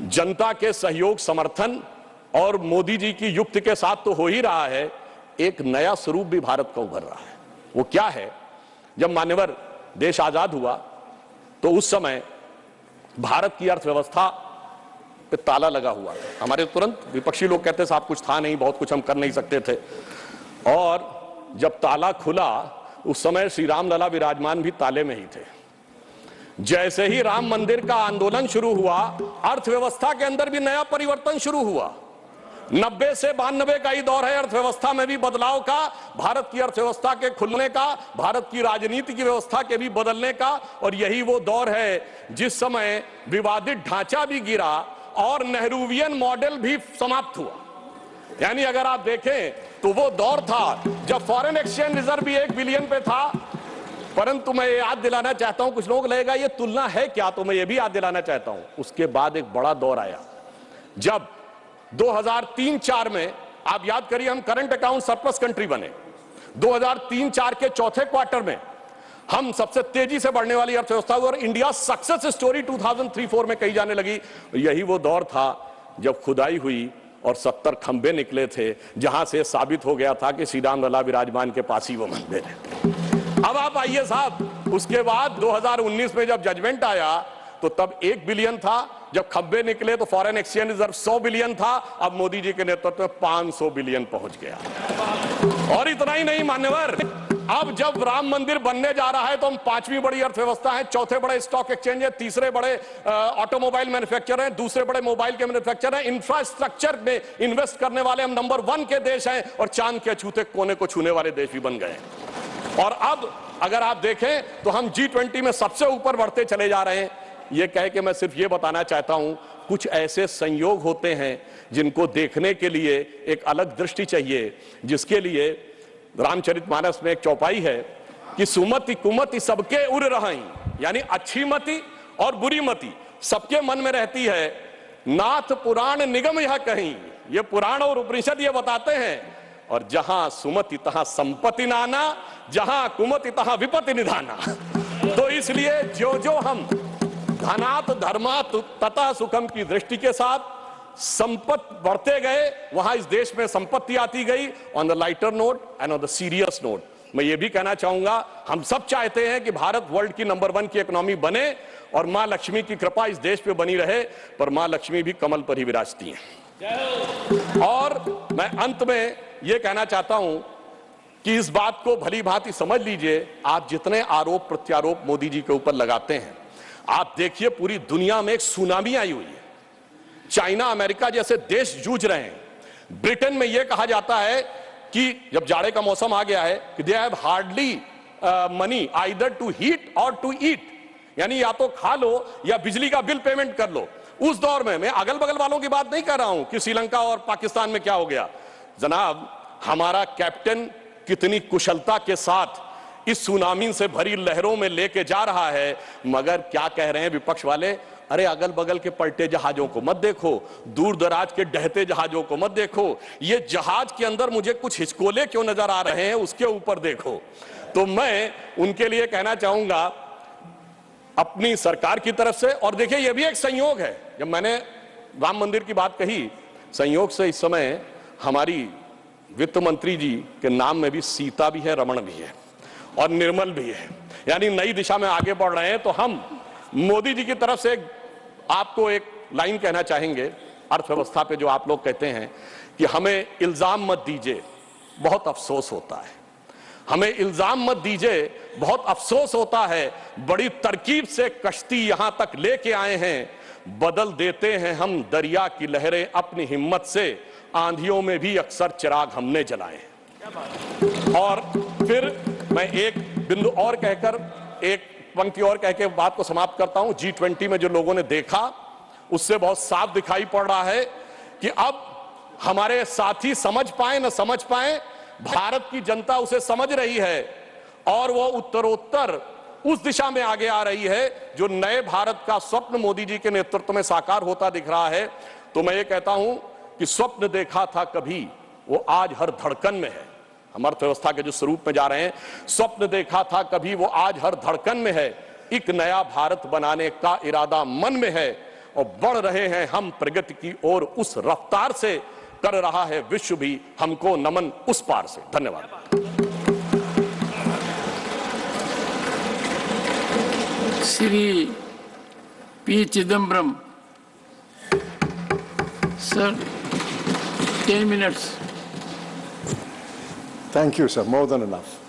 [SPEAKER 3] जनता के सहयोग, समर्थन और मोदी जी की युक्ति के साथ तो हो ही रहा है। एक नया स्वरूप भी भारत का उभर रहा है। वो क्या है? जब मान्यवर देश आजाद हुआ तो उस समय भारत की अर्थव्यवस्था पे ताला लगा हुआ था। हमारे तुरंत विपक्षी लोग कहते साहब कुछ था नहीं, बहुत कुछ हम कर नहीं सकते थे। और जब ताला खुला उस समय श्री राम लला विराजमान भी ताले में ही थे। जैसे ही राम मंदिर का आंदोलन शुरू हुआ, अर्थव्यवस्था के अंदर भी नया परिवर्तन शुरू हुआ। 90 से 92 का ही दौर है अर्थव्यवस्था में भी बदलाव का, भारत की अर्थव्यवस्था के खुलने का, भारत की राजनीति की व्यवस्था के भी बदलने का। और यही वो दौर है जिस समय विवादित ढांचा भी गिरा और नेहरूवियन मॉडल भी समाप्त हुआ। यानी अगर आप देखें तो वो दौर था जब फॉरेन एक्सचेंज रिजर्व भी 1 बिलियन पे था। परंतु मैं ये याद दिलाना चाहता हूं, कुछ लोग लगेगा ये तुलना है क्या, तो मैं ये भी याद दिलाना चाहता हूं, उसके बाद एक बड़ा दौर आया जब 2003-4 में, आप याद करिए, हम करंट अकाउंट सरप्लस कंट्री बने। 2003-4 के चौथे क्वार्टर में हम सबसे तेजी से बढ़ने वाली अर्थव्यवस्था हुई और इंडिया सक्सेस स्टोरी 2003-4 में कही जाने लगी। यही वो दौर था जब खुदाई हुई और 70 खंबे निकले थे, जहां से साबित हो गया था कि श्री राम लला विराजमान के पास ही वो मंदिर है। अब आप आइए साहब, उसके बाद 2019 में जब जजमेंट आया तो तब 1 बिलियन था, जब खंबे निकले तो फॉरेन एक्सचेंज रिजर्व 100 बिलियन था, अब मोदी जी के नेतृत्व में 500 बिलियन पहुंच गया। और इतना ही नहीं मान्यवर, अब जब राम मंदिर बनने जा रहा है तो हम 5वीं बड़ी अर्थव्यवस्था है, चौथे बड़े स्टॉक एक्सचेंज है, तीसरे बड़े ऑटोमोबाइल मैन्युफैक्चर हैं, दूसरे बड़े मोबाइल के मैन्युफैक्चर हैं, इंफ्रास्ट्रक्चर में इन्वेस्ट करने वाले हम नंबर 1 के देश हैं और चांद के छूते कोने को छूने वाले देश भी बन गए। और अब अगर आप देखें तो हम G20 में सबसे ऊपर बढ़ते चले जा रहे हैं। यह कह के मैं सिर्फ यह बताना चाहता हूं, कुछ ऐसे संयोग होते हैं जिनको देखने के लिए एक अलग दृष्टि चाहिए, जिसके लिए रामचरितमानस में एक चौपाई है कि सुमति कुमति सबके उर रही, यानी अच्छी मति और बुरी मति सबके मन में रहती है। नाथ पुराण निगम यह कहीं, ये पुराण और उपनिषद ये बताते हैं। और जहां सुमति तहां संपत्ति नाना, जहां कुमति तहां विपत्ति निधाना। तो इसलिए जो जो हम धनात धर्मात तथा सुखम की दृष्टि के साथ संपत्ति बढ़ते गए, वहां इस देश में संपत्ति आती गई। On the lighter note and on the serious note मैं ये भी कहना चाहूंगा, हम सब चाहते हैं कि भारत वर्ल्ड की नंबर 1 की इकोनॉमी बने और मां लक्ष्मी की कृपा इस देश पे बनी रहे, पर मां लक्ष्मी भी कमल पर ही विराजती हैं। और मैं अंत में यह कहना चाहता हूं कि इस बात को भली भांति समझ लीजिए, आप जितने आरोप प्रत्यारोप मोदी जी के ऊपर लगाते हैं, आप देखिए पूरी दुनिया में एक सुनामी आई हुई है। चाइना, अमेरिका जैसे देश जूझ रहे हैं। ब्रिटेन में यह कहा जाता है कि जब जाड़े का मौसम आ गया है कि they have hardly money either to heat or to eat, यानी या तो खा लो या बिजली का बिल पेमेंट कर लो। उस दौर में मैं अगल बगल वालों की बात नहीं कर रहा हूं कि श्रीलंका और पाकिस्तान में क्या हो गया। जनाब, हमारा कैप्टन कितनी कुशलता के साथ इस सुनामी से भरी लहरों में लेके जा रहा है, मगर क्या कह रहे हैं विपक्ष वाले, अरे अगल बगल के पलटे जहाजों को मत देखो, दूर दराज के डहते जहाजों को मत देखो, ये जहाज के अंदर मुझे कुछ हिचकोले क्यों नजर आ रहे हैं उसके ऊपर देखो। तो मैं उनके लिए कहना चाहूंगा अपनी सरकार की तरफ से, और देखिए यह भी एक संयोग है, जब मैंने राम मंदिर की बात कही, संयोग से इस समय हमारी वित्त मंत्री जी के नाम में भी सीता भी है, रमण भी है और निर्मल भी है। यानी नई दिशा में आगे बढ़ रहे हैं। तो हम मोदी जी की तरफ से आपको एक लाइन कहना चाहेंगे अर्थव्यवस्था पे, जो आप लोग कहते हैं कि हमें इल्जाम मत दीजिए, बहुत अफसोस होता है। हमें इल्जाम मत दीजिए, बहुत अफसोस होता है। बड़ी तरकीब से कश्ती यहां तक लेके आए हैं, बदल देते हैं हम दरिया की लहरें अपनी हिम्मत से, आंधियों में भी अक्सर चिराग हमने जलाए हैं। और फिर मैं एक बिंदु और कहकर, एक पंक्ति और कह के बात को समाप्त करता हूं। G20 में जो लोगों ने देखा उससे बहुत साफ दिखाई पड़ रहा है कि अब हमारे साथी समझ पाए न समझ पाए, भारत की जनता उसे समझ रही है और वो उत्तरोत्तर उस दिशा में आगे आ रही है जो नए भारत का स्वप्न मोदी जी के नेतृत्व में साकार होता दिख रहा है। तो मैं ये कहता हूं कि स्वप्न देखा था कभी, वो आज हर धड़कन में है। हम अर्थव्यवस्था के जो स्वरूप में जा रहे हैं, स्वप्न देखा था कभी, वो आज हर धड़कन में है। एक नया भारत बनाने का इरादा मन में है और बढ़ रहे हैं हम प्रगति की ओर उस रफ्तार से, कर रहा है विश्व भी हमको नमन उस पार से। धन्यवाद।
[SPEAKER 2] Shri P. Chidambaram. Sir, 10 minutes.
[SPEAKER 4] Thank you, sir. More than enough.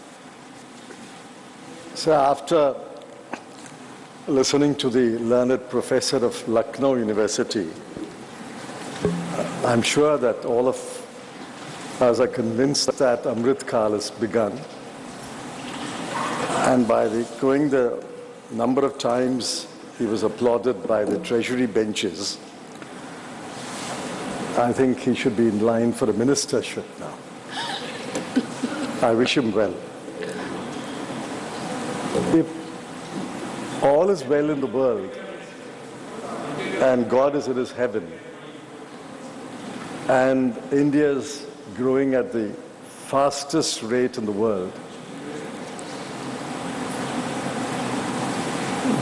[SPEAKER 4] Sir, after listening to the learned professor of Lucknow University, I'm sure that all of us are convinced that Amrit Kal has begun. And by going the number of times he was applauded by the treasury benches, I think he should be in line for a ministership now. I wish him well. If all is well in the world and God is in his heaven and India is growing at the fastest rate in the world,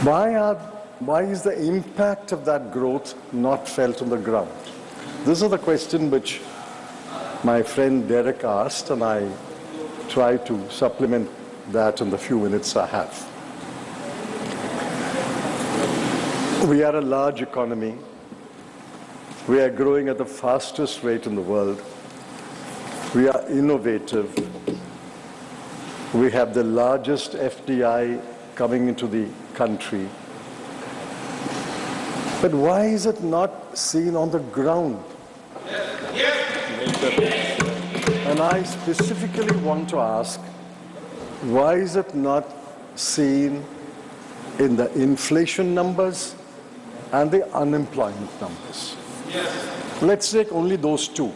[SPEAKER 4] why is the impact of that growth not felt on the ground? This is the question which my friend Derek asked, and I try to supplement that in the few minutes I have. We are a large economy. We are growing at the fastest rate in the world. We are innovative. We have the largest FDI coming into the country. But why is it not seen on the ground? And I specifically want to ask, why is it not seen in the inflation numbers and the unemployment numbers? Let's take only those two.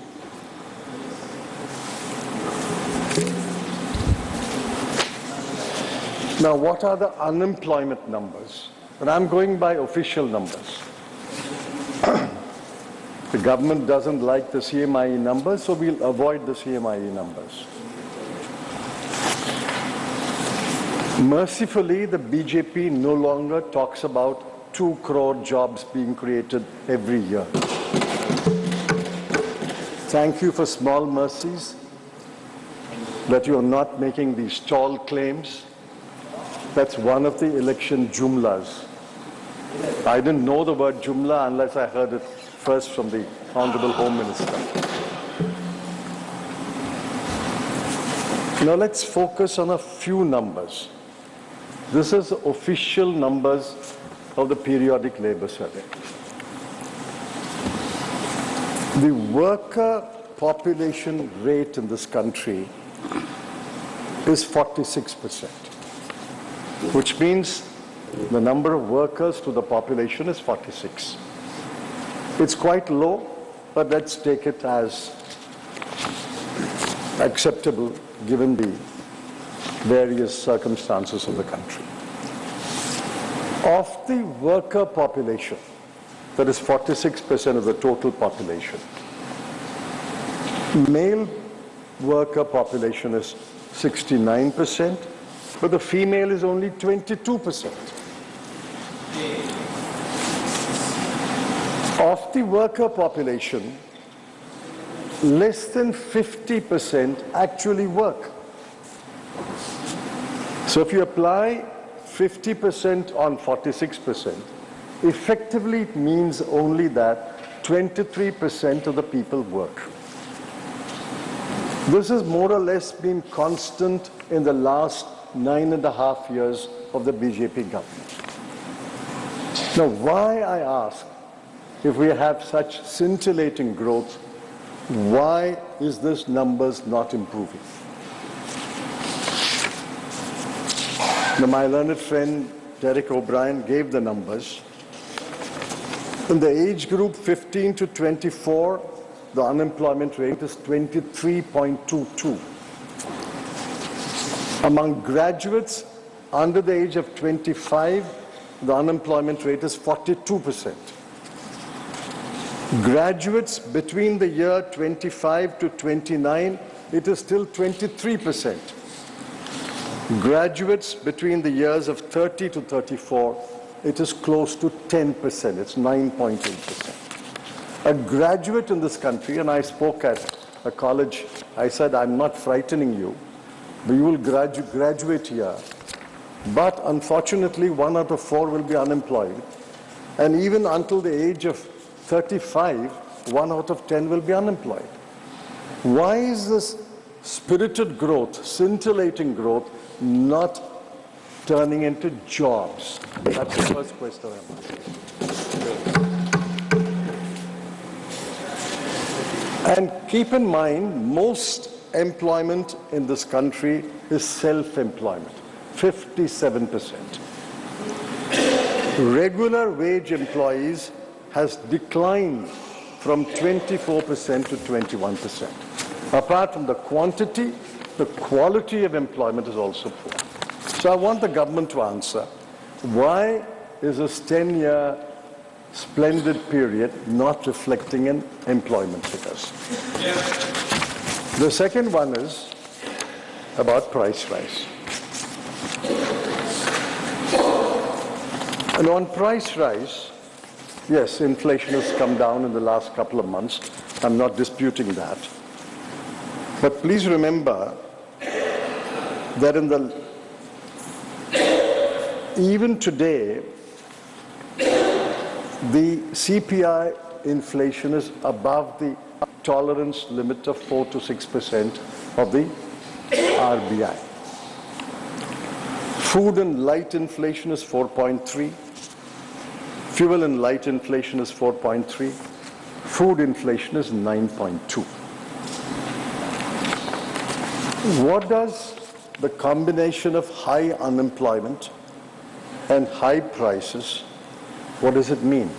[SPEAKER 4] Now, what are the unemployment numbers? And I'm going by official numbers. The government doesn't like the CMIE numbers, so we'll avoid the CMIE numbers. Mercifully, the BJP no longer talks about 2 crore jobs being created every year. Thank you for small mercies that you are not making these tall claims. That's one of the election jumlas. I didn't know the word jumla unless I heard it first from the Honorable Home Minister. Now let's focus on a few numbers. This is official numbers of the periodic labor survey. The worker population rate in this country is 46%, which means the number of workers to the population is 46. It's quite low, but let's take it as acceptable given the various circumstances of the country. Of the worker population, that is 46% of the total population, male worker population is 69%, but the female is only 22%. Of the worker population, less than 50% actually work. So if you apply 50% on 46%, effectively it means only that 23% of the people work. This has more or less been constant in the last 9.5 years of the BJP government. Now, why, I ask, if we have such scintillating growth, why is this numbers not improving? Now, my learned friend Derek O'Brien gave the numbers. In the age group 15 to 24, the unemployment rate is 23.22. Among graduates under the age of 25, the unemployment rate is 42%. Graduates between the year 25 to 29, it is still 23%. Graduates between the years of 30 to 34, it is close to 10%, it's 9.8%. A graduate in this country, and I spoke at a college, I said, I'm not frightening you, but you will graduate here. But unfortunately, 1 out of 4 will be unemployed. And even until the age of 35, 1 out of 10 will be unemployed. Why is this spirited growth, scintillating growth, not turning into jobs? That's the first question I'm asking. And keep in mind, most employment in this country is self-employment, 57%. Regular wage employees has declined from 24% to 21%. Apart from the quantity, the quality of employment is also poor. So I want the government to answer, why is this 10-year splendid period not reflecting in employment figures? The second one is about price rise. And on price rise, yes, inflation has come down in the last couple of months. I'm not disputing that. But please remember that even today, the CPI inflation is above the tolerance limit of 4 to 6% of the RBI. Food and light inflation is 4.3. Fuel and light inflation is 4.3. Food inflation is 9.2. What does the combination of high unemployment and high prices, what does it mean?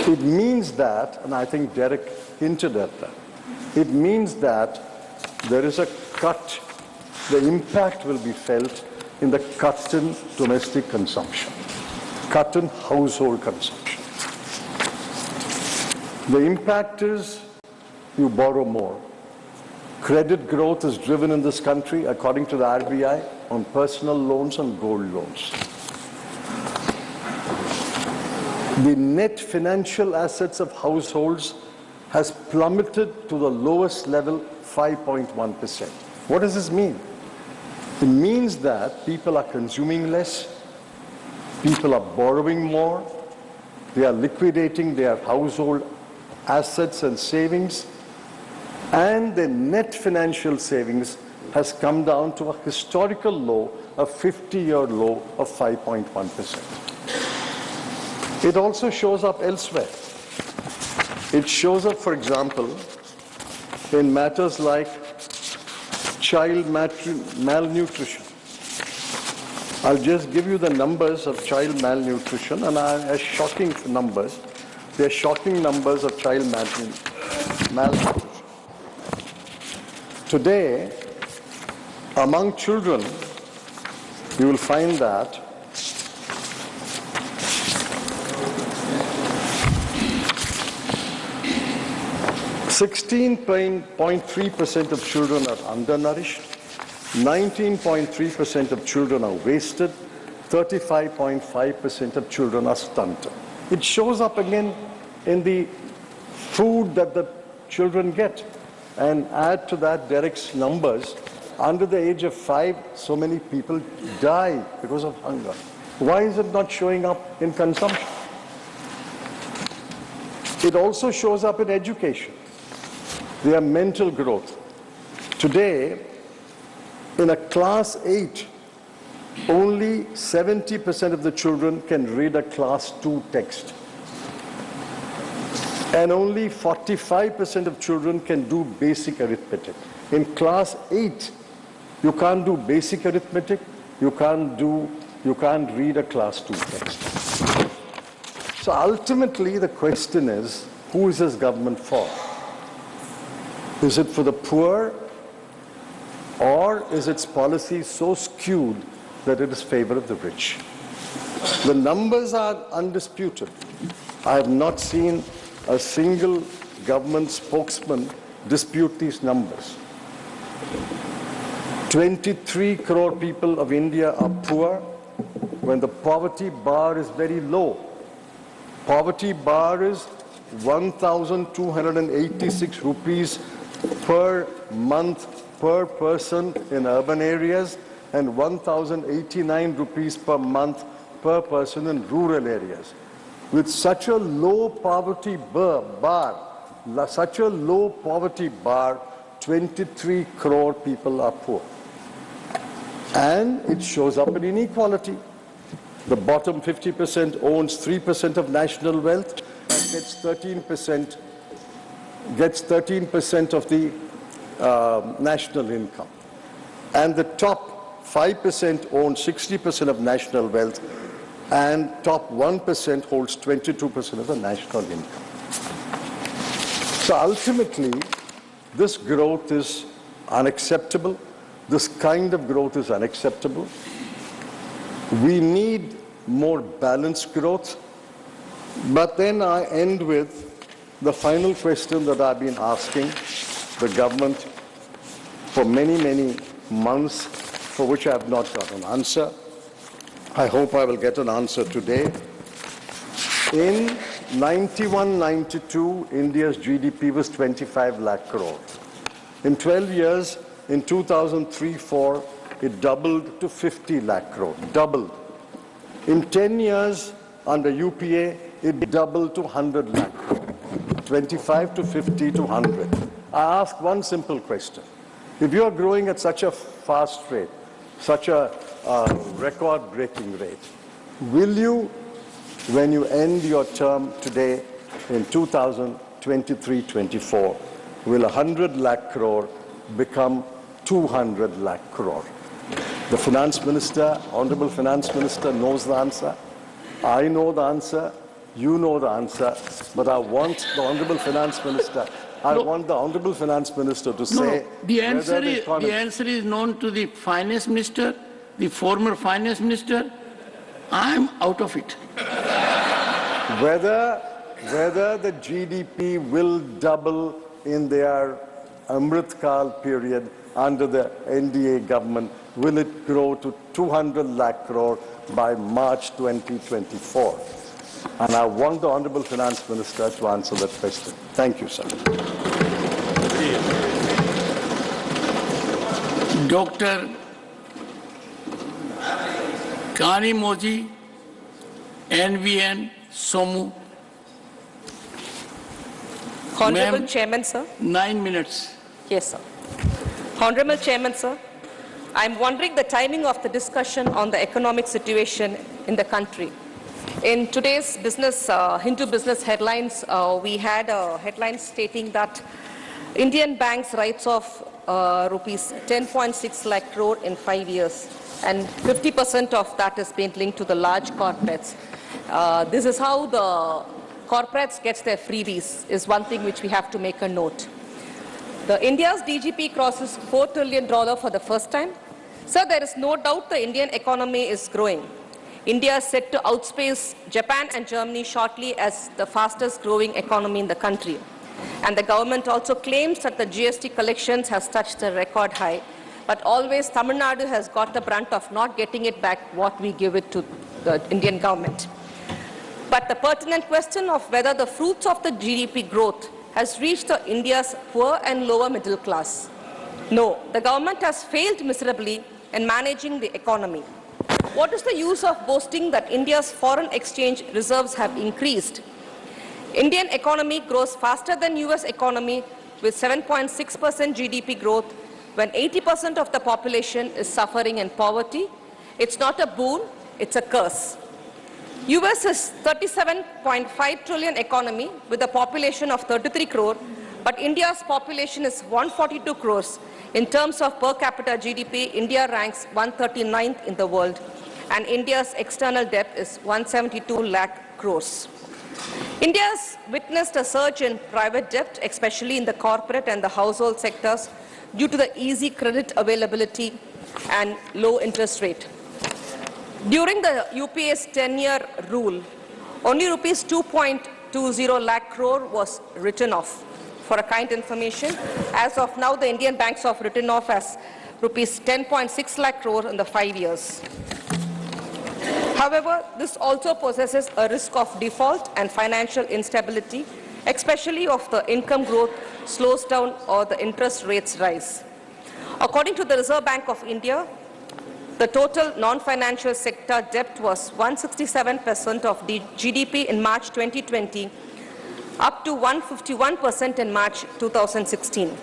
[SPEAKER 4] It means that, and I think Derek hinted at that, it means that there is a cut, the impact will be felt in the cut in domestic consumption, cut in household consumption. The impact is you borrow more. Credit growth is driven in this country, according to the RBI, on personal loans and gold loans. The net financial assets of households has plummeted to the lowest level, 5.1%. What does this mean? It means that people are consuming less, people are borrowing more, they are liquidating their household assets and savings, and the net financial savings has come down to a historical low, a 50-year low of 5.1%. It also shows up elsewhere. It shows up, for example, in matters like child malnutrition. I'll just give you the numbers of child malnutrition, and are shocking numbers. They're shocking numbers of child malnutrition. Today, among children, you will find that 16.3% of children are undernourished, 19.3% of children are wasted, 35.5% of children are stunted. It shows up again in the food that the children get. And add to that Derek's numbers, under the age of 5, so many people die because of hunger. Why is it not showing up in consumption? It also shows up in education. Their mental growth. Today, in a class 8, only 70% of the children can read a class 2 text. And only 45% of children can do basic arithmetic. In class 8, you can't do basic arithmetic, you can't read a class 2 text. So ultimately the question is, who is this government for? Is it for the poor, or is its policy so skewed that it is in favor of the rich? The numbers are undisputed. I have not seen a single government spokesman dispute these numbers. 23 crore people of India are poor when the poverty bar is very low. Poverty bar is 1,286 rupees per month per person in urban areas and 1,089 rupees per month per person in rural areas. With such a low poverty bar, 23 crore people are poor. And it shows up in inequality. The bottom 50% owns 3% of national wealth and gets 13% of the national income. And the top 5% owns 60% of national wealth, and top 1% holds 22% of the national income. So ultimately, this growth is unacceptable. This kind of growth is unacceptable. We need more balanced growth. But then I end with the final question that I've been asking the government for many, many months, for which I have not got an answer. I hope I will get an answer today. In 91-92, India's GDP was 25 lakh crore. In 12 years, in 2003-04, it doubled to 50 lakh crore, doubled. In 10 years, under UPA, it doubled to 100 lakh crore, 25 to 50 to 100. I ask one simple question. If you are growing at such a fast rate, such a record-breaking rate, will you, when you end your term today in 2023-24, will 100 lakh crore become 200 lakh crore? The finance minister, honorable finance minister, knows the answer. I know the answer. You know the answer. But I want the honorable finance minister. To say
[SPEAKER 2] the answer is known to the finance minister, the former finance minister. I'm out of it.
[SPEAKER 4] Whether the GDP will double in their Amrit Kal period under the NDA government, will it grow to 200 lakh crore by March 2024? And I want the honorable finance minister to answer that question. Thank you, sir.
[SPEAKER 2] Dr. Kani Moji, NVN, Somu.
[SPEAKER 5] Honorable Chairman, sir.
[SPEAKER 2] 9 minutes.
[SPEAKER 5] Yes, sir. Honorable Chairman, sir. I'm wondering the timing of the discussion on the economic situation in the country. In today's business, Hindu business headlines, we had a headline stating that Indian banks writes off rupees 10.6 lakh crore in 5 years, and 50% of that is being linked to the large corporates. This is how the corporates get their freebies, is one thing which we have to make a note. India's DGP crosses $4 trillion for the first time. Sir, there is no doubt the Indian economy is growing. India is set to outspace Japan and Germany shortly as the fastest growing economy in the country. And the government also claims that the GST collections has touched a record high, but always Tamil Nadu has got the brunt of not getting it back what we give it to the Indian government. But the pertinent question of whether the fruits of the GDP growth has reached India's poor and lower middle class. No, the government has failed miserably in managing the economy. What is the use of boasting that India's foreign exchange reserves have increased? Indian economy grows faster than US economy with 7.6% GDP growth when 80% of the population is suffering in poverty. It's not a boon, it's a curse. US is 37.5 trillion economy with a population of 33 crore, but India's population is 142 crores. In terms of per capita GDP, India ranks 139th in the world, and India's external debt is 172 lakh crores. India has witnessed a surge in private debt, especially in the corporate and the household sectors, due to the easy credit availability and low interest rate. During the UPA's 10-year rule, only rupees 2.20 lakh crore was written off. For a kind information, as of now, the Indian banks have written off as rupees 10.6 lakh crore in the 5 years. However, this also possesses a risk of default and financial instability, especially if the income growth slows down or the interest rates rise. According to the Reserve Bank of India, the total non-financial sector debt was 167% of the GDP in March 2020, up to 151% in March 2016.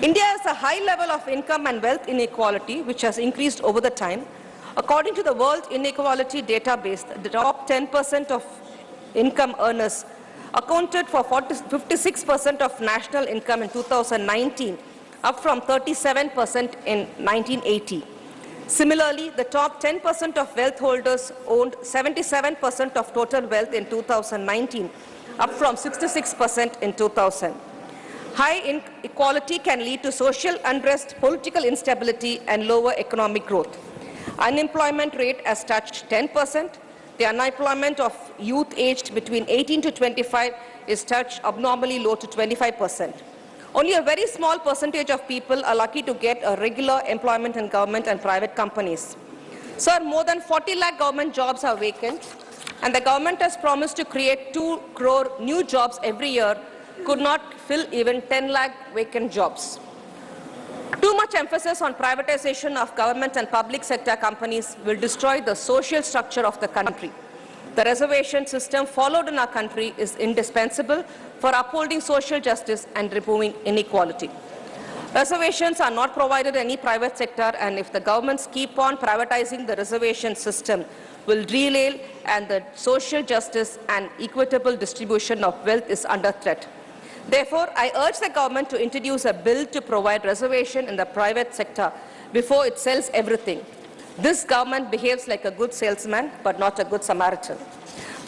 [SPEAKER 5] India has a high level of income and wealth inequality, which has increased over the time. According to the World Inequality Database, the top 10% of income earners accounted for 56% of national income in 2019, up from 37% in 1980. Similarly, the top 10% of wealth holders owned 77% of total wealth in 2019, up from 66% in 2000. High inequality can lead to social unrest, political instability, and lower economic growth. Unemployment rate has touched 10%. The unemployment of youth aged between 18 to 25 is touched abnormally low to 25%. Only a very small percentage of people are lucky to get a regular employment in government and private companies. Sir, more than 40 lakh government jobs are vacant, and the government has promised to create 2 crore new jobs every year, could not fill even 10 lakh vacant jobs. Too much emphasis on privatization of government and public sector companies will destroy the social structure of the country. The reservation system followed in our country is indispensable for upholding social justice and removing inequality. Reservations are not provided in any private sector, and if the governments keep on privatizing the reservation system, will derail, and the social justice and equitable distribution of wealth is under threat. Therefore, I urge the government to introduce a bill to provide reservation in the private sector before it sells everything. This government behaves like a good salesman, but not a good Samaritan.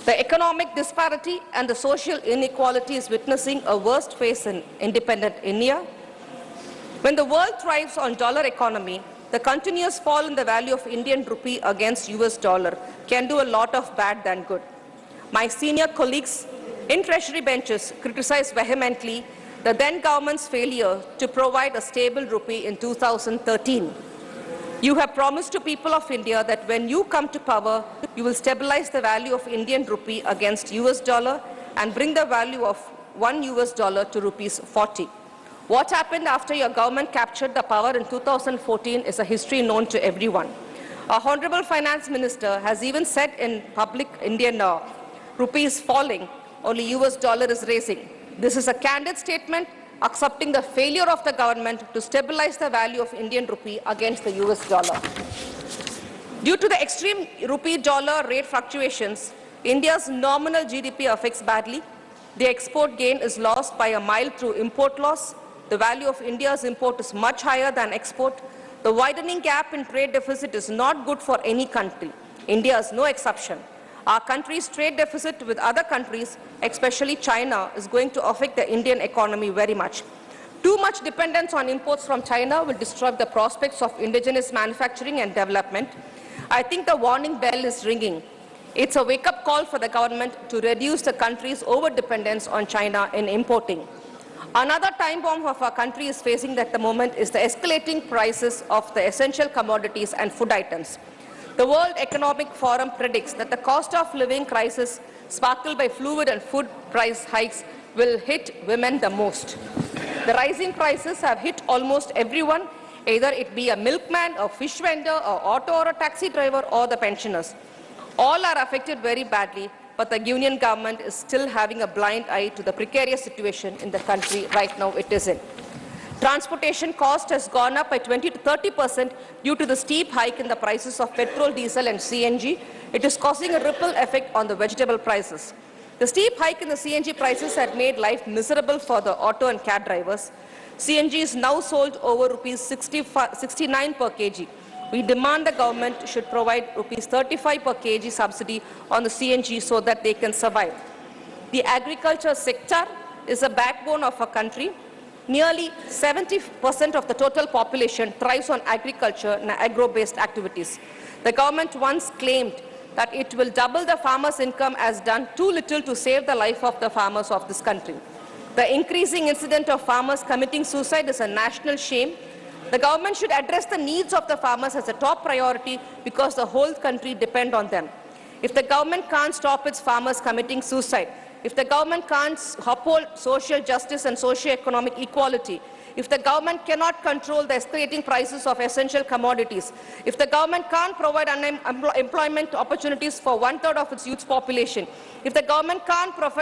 [SPEAKER 5] The economic disparity and the social inequality is witnessing a worst phase in independent India. When the world thrives on dollar economy, the continuous fall in the value of Indian rupee against US dollar can do a lot of bad than good. My senior colleagues in Treasury benches criticized vehemently the then government's failure to provide a stable rupee in 2013. You have promised to people of India that when you come to power, you will stabilize the value of Indian rupee against US dollar and bring the value of $1 US to rupees 40. What happened after your government captured the power in 2014 is a history known to everyone. Our Honorable Finance Minister has even said in public Indian rupee is falling, only US dollar is raising. This is a candid statement accepting the failure of the government to stabilize the value of Indian rupee against the US dollar. Due to the extreme rupee-dollar rate fluctuations, India's nominal GDP affects badly. The export gain is lost by a mile through import loss. The value of India's import is much higher than export. The widening gap in trade deficit is not good for any country. India is no exception. Our country's trade deficit with other countries, especially China, is going to affect the Indian economy very much. Too much dependence on imports from China will destroy the prospects of indigenous manufacturing and development. I think the warning bell is ringing. It's a wake-up call for the government to reduce the country's over-dependence on China in importing. Another time bomb of our country is facing at the moment is the escalating prices of the essential commodities and food items. The World Economic Forum predicts that the cost of living crisis sparkled by fluid and food price hikes will hit women the most. The rising prices have hit almost everyone, either it be a milkman, a fish vendor, a auto or a taxi driver, or the pensioners. All are affected very badly, but the union government is still having a blind eye to the precarious situation in the country right now it is in. Transportation cost has gone up by 20 to 30% due to the steep hike in the prices of petrol, diesel and CNG. It is causing a ripple effect on the vegetable prices. The steep hike in the CNG prices had made life miserable for the auto and cab drivers. CNG is now sold over rupees 69 per kg. We demand the government should provide rupees 35 per kg subsidy on the CNG so that they can survive. The agriculture sector is the backbone of our country. Nearly 70% of the total population thrives on agriculture and agro-based activities. The government once claimed that it will double the farmers' income has done too little to save the life of the farmers of this country. The increasing incident of farmers committing suicide is a national shame. The government should address the needs of the farmers as a top priority because the whole country depends on them. If the government can't stop its farmers committing suicide, if the government can't uphold social justice and socio-economic equality, if the government cannot control the escalating prices of essential commodities, if the government can't provide employment opportunities for 1/3 of its youth population, if the government can't provide